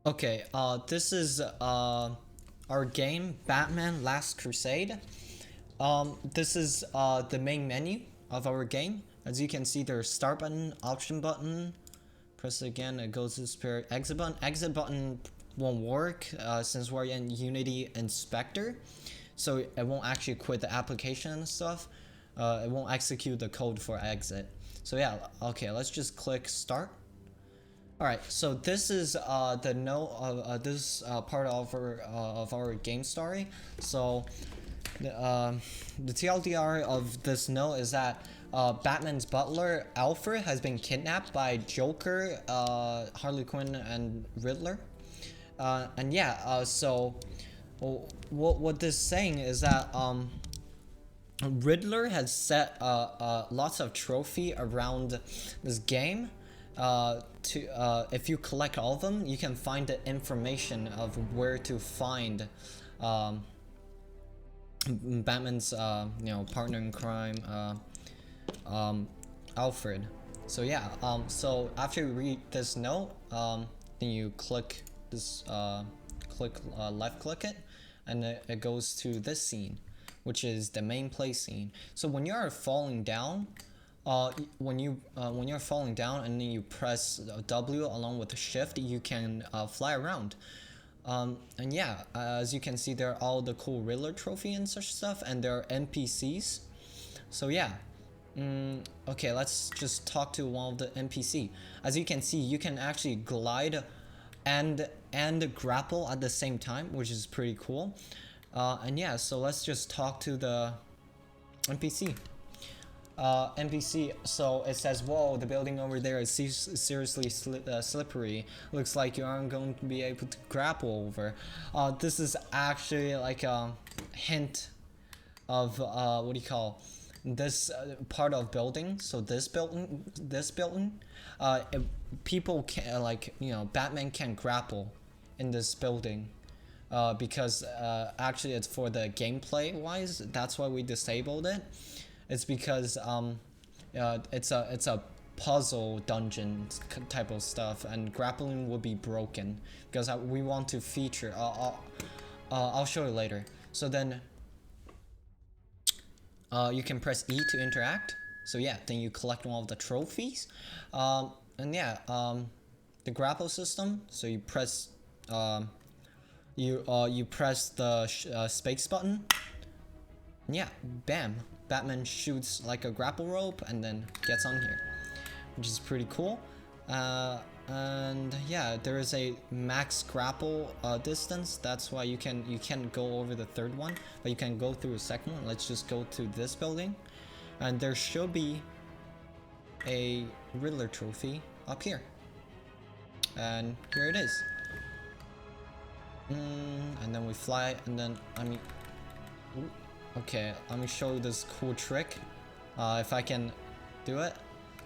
Okay, this is our game, Batman Last Crusade. This is the main menu of our game. As you can see, there's start button, option button. Press it again, it goes to spare exit button. Exit button won't work since we're in Unity Inspector, so it won't actually quit the application and stuff. It won't execute the code for exit. So yeah, okay, let's just click start. Alright, so this is the note of this part of our game story. So the TLDR of this note is that Batman's butler Alfred has been kidnapped by Joker, Harley Quinn, and Riddler. And yeah, so what this is saying is that Riddler has set lots of trophy around this game. If you collect all of them, you can find the information of where to find Batman's partner in crime, Alfred. So yeah, so after you read this note, then you click this left click it, and it goes to this scene, which is the main play scene. So when you are falling down, when you're falling down and then you press W along with the shift, you can fly around. And yeah, as you can see, there are all the cool Riddler trophy and such stuff, and there are NPCs. So yeah, okay, let's just talk to one of the NPC. As you can see, you can actually glide and grapple at the same time, which is pretty cool. And yeah, so let's just talk to the NPC. NPC, so it says, whoa, the building over there is seriously slippery. Looks like you aren't going to be able to grapple over. This is actually like a hint of, what do you call, this part of building. So this building, people can, like, Batman can grapple in this building. Because actually it's for the gameplay wise, that's why we disabled it. It's because it's a puzzle dungeon type of stuff, and grappling will be broken because we want to feature. I'll show you later. So then you can press E to interact. So yeah, then you collect one of the trophies, and yeah, the grapple system. So you press you press the space button. Yeah, bam. Batman shoots like a grapple rope and then gets on here, which is pretty cool. And yeah, there is a max grapple distance. That's why you can't go over the third one, but you can go through the second one. Let's just go to this building, and there should be a Riddler trophy up here, and here it is. And then we fly, and then ooh. Okay, let me show you this cool trick, if I can do it.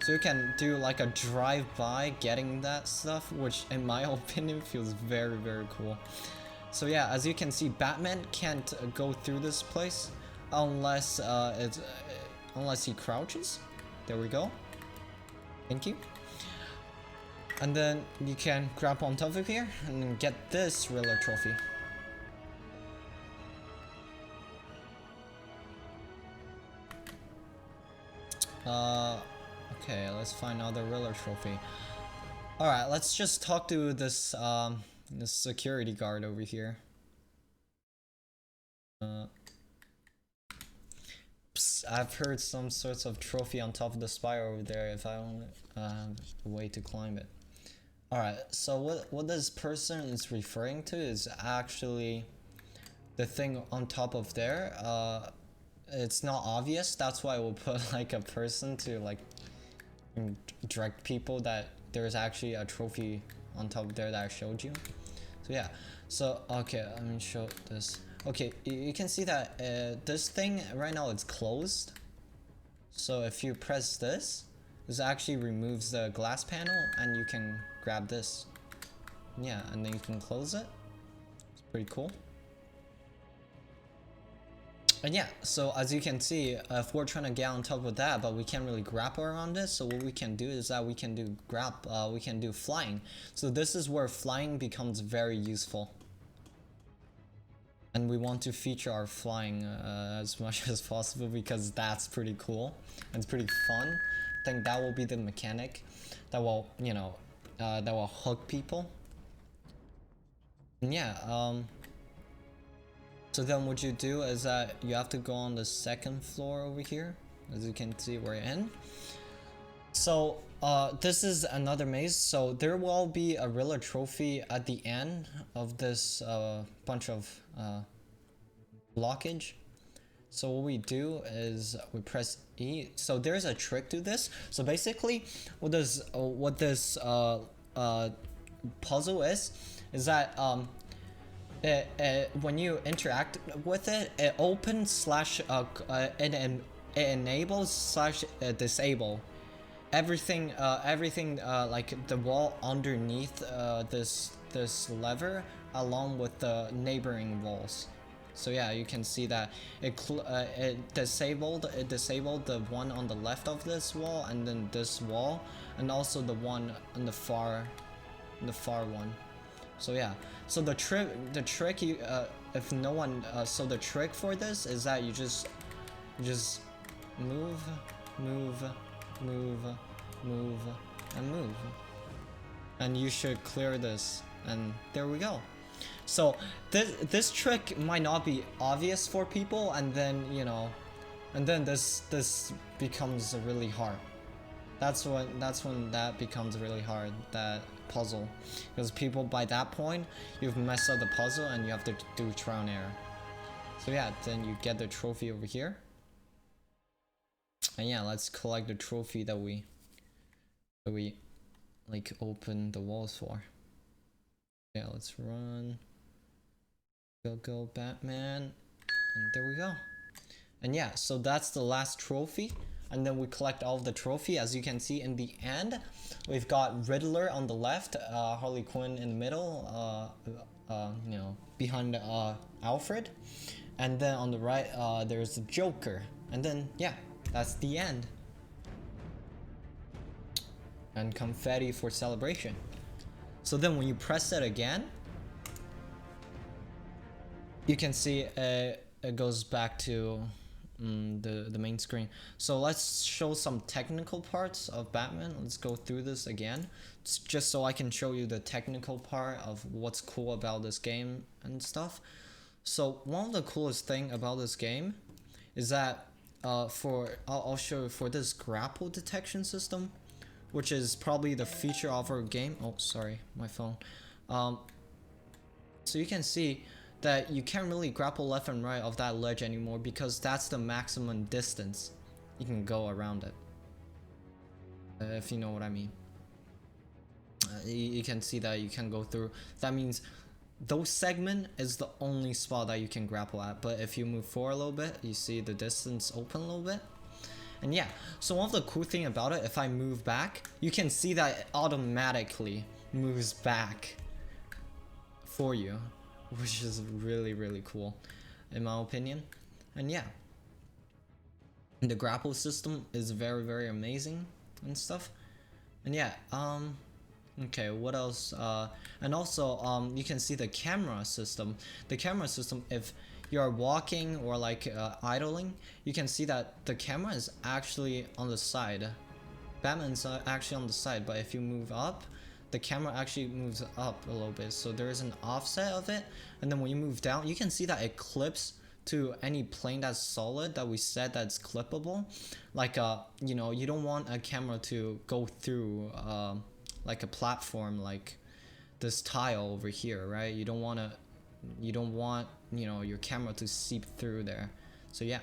So you can do like a drive-by getting that stuff, which in my opinion feels very, very cool. So yeah, as you can see, Batman can't go through this place unless unless he crouches. There we go. Thank you. And then you can grab on top of here and get this Riddler trophy. Okay, let's find another Riddler trophy. Alright, let's just talk to this, this security guard over here. I've heard some sorts of trophy on top of the spire over there if I only have a way to climb it. Alright, so what this person is referring to is actually the thing on top of there. It's not obvious, that's why we'll put like a person to like direct people that there's actually a trophy on top there that I showed you. So yeah, so okay, let me show this. Okay, you can see that this thing right now it's closed. So if you press this actually removes the glass panel and you can grab this. Yeah, and then you can close it. It's pretty cool. And yeah, so as you can see, if we're trying to get on top of that, but we can't really grapple around it, so what we can do is that we can do flying. So this is where flying becomes very useful. And we want to feature our flying as much as possible because that's pretty cool. It's pretty fun. I think that will be the mechanic that will, you know, that will hook people. And yeah, so then what you do is that you have to go on the second floor over here. As you can see, we're in. So this is another maze. So there will be a Rilla trophy at the end of this bunch of blockage. So what we do is we press E. So there's a trick to this. So basically, what this puzzle is that when you interact with it, it opens slash it enables slash disable everything like the wall underneath this lever along with the neighboring walls. So yeah, you can see that it disabled the one on the left of this wall, and then this wall, and also the one on the far one. So yeah, so the trick you if no one so the trick for this is that you just move, and move, and you should clear this, and there we go. So this trick might not be obvious for people, and then you know, and then this becomes really hard. That's when that becomes really hard, that puzzle, because people by that point you've messed up the puzzle and you have to do trial and error. So yeah, then you get the trophy over here, and yeah, let's collect the trophy that we like open the walls for. Yeah, let's run. Go Batman, and there we go. And yeah, so that's the last trophy. And then we collect all of the trophy. As you can see in the end, we've got Riddler on the left, Harley Quinn in the middle, you know, behind Alfred, and then on the right there's the Joker. And then yeah, that's the end. And confetti for celebration. So then when you press it again, you can see it goes back to the main screen. So let's show some technical parts of Batman. Let's go through this again, just so I can show you the technical part of what's cool about this game and stuff. So one of the coolest thing about this game is that I'll show you for this grapple detection system, which is probably the feature of our game. Oh, sorry, my phone. So you can see that you can't really grapple left and right of that ledge anymore, because that's the maximum distance you can go around it, if you know what I mean. You can see that you can go through. That means those segment is the only spot that you can grapple at, but if you move forward a little bit, you see the distance open a little bit. And yeah, so one of the cool thing about it, if I move back, you can see that it automatically moves back for you, which is really cool in my opinion. And yeah, the grapple system is very amazing and stuff. And yeah, okay, what else? And also you can see the camera system. The camera system, if you're walking or like idling, you can see that the camera is actually on the side. Batman's actually on the side, but if you move up, the camera actually moves up a little bit, so there is an offset of it. And then when you move down, you can see that it clips to any plane that's solid that we said that's clippable. Like you know, you don't want a camera to go through like a platform like this tile over here, right? You don't want you know, your camera to seep through there. So yeah,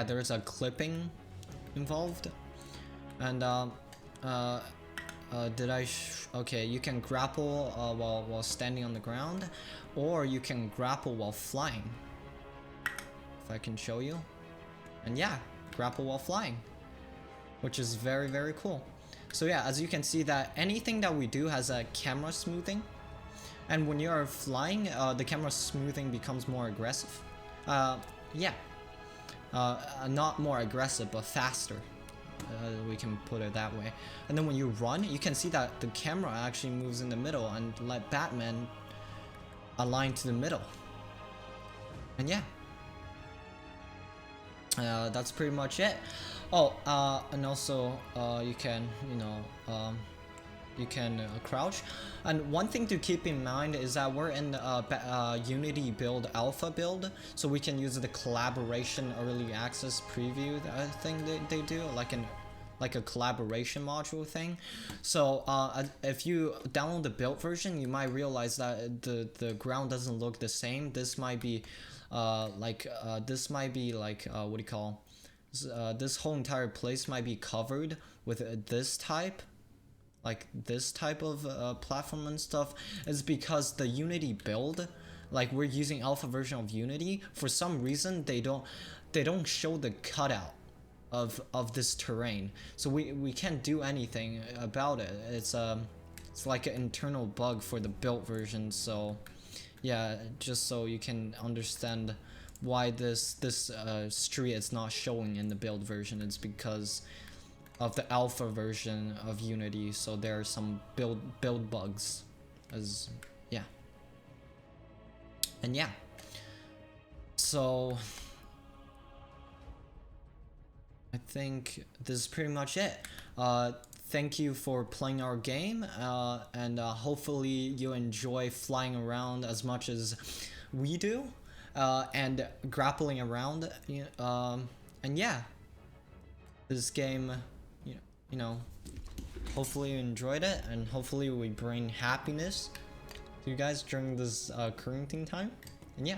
there's a clipping involved. And okay, you can grapple while standing on the ground, or you can grapple while flying, if I can show you. And yeah, grapple while flying, which is very cool. So yeah, as you can see that anything that we do has a camera smoothing, and when you're flying, the camera smoothing becomes more aggressive. Yeah, not more aggressive, but faster. We can put it that way. And then when you run, you can see that the camera actually moves in the middle and let Batman align to the middle. And yeah, that's pretty much it. Oh, and also you can, you can crouch. And one thing to keep in mind is that we're in the Unity build alpha build, so we can use the collaboration early access preview thing they do, like a collaboration module thing. So if you download the built version, you might realize that the ground doesn't look the same. This might be this might be like what do you call this whole entire place might be covered with this type of platform and stuff. Is because the Unity build, like we're using alpha version of Unity, for some reason they don't show the cutout of this terrain, so we can't do anything about it. It's like an internal bug for the built version. So yeah, just so you can understand why this street is not showing in the build version, it's because of the alpha version of Unity. So there are some build bugs, as yeah. And yeah, so I think this is pretty much it. Thank you for playing our game, and hopefully you enjoy flying around as much as we do, and grappling around. And yeah, this game, hopefully you enjoyed it, and hopefully we bring happiness to you guys during this quarantine time. And yeah.